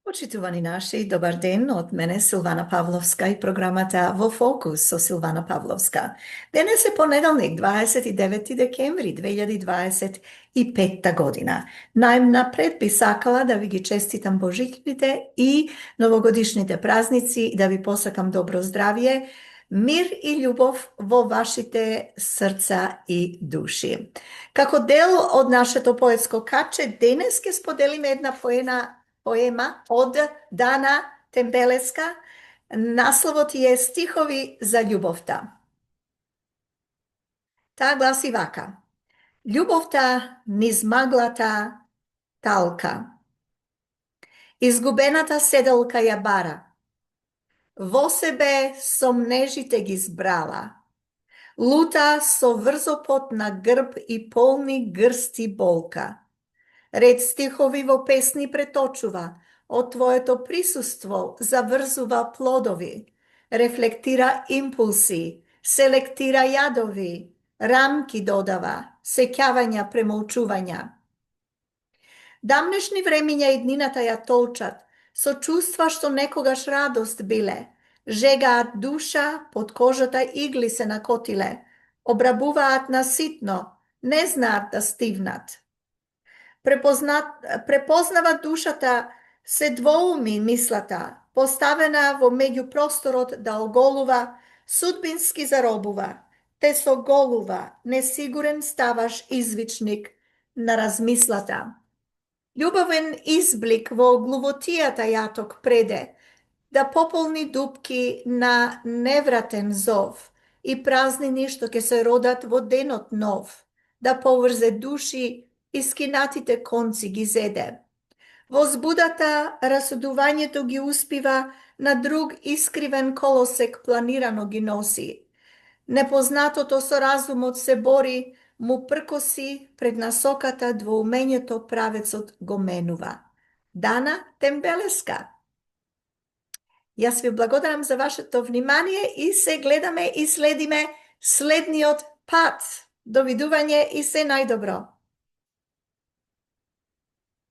Почитувани наши, добар ден од мене Силвана Павловска и програмата Во фокус со Силвана Павловска. Денес е понеделник, 29 декември 2025 година. Најнапред би сакала да ви ги честитам Божичните и новогодишните празници и да ви посакам добро здравје, мир и љубов во вашите срца и души. Како дел од нашето поетско каче, денес ќе споделиме една поема од Дана Тембелеска. Насловот е Стихови за љубовта. Таа гласи вака: Љубовта низ маглата талка, изгубената седелка ја бара, во себе сомнежите ги збрала, лута со врзопот на грб и полни грсти болка. Ред стихови во песни преточува, од твоето присуство заврзува плодови, рефлектира импулси, селектира јадови, рамки додава, сеќавања, премолчувања. Дамнешни времиња иднината ја толчат, со чувства што некогаш радост биле, жегаат душа, под кожата игли се накотиле, обрабуваат наситно, не знаат да стивнат. Препознава душата, се двоуми мислата, поставена во меѓупросторот да оголува, судбински заробува, те соголува, несигурен ставаш извичник на размислата. Љубовен изблик во глувотијата јаток преде, да пополни дупки на невратен зов и празнини што ќе се родат во денот нов, да поврзе души и скинатите конци ги зеде. Во збудата расудувањето ги успива, на друг искривен колосек планирано ги носи. Непознатото со разумот се бори, му пркоси пред насоката двоумењето правецот го менува. Дана Тембелеска. Јас ви благодарам за вашето внимание и се гледаме и следиме следниот пат. Довидување и се најдобро.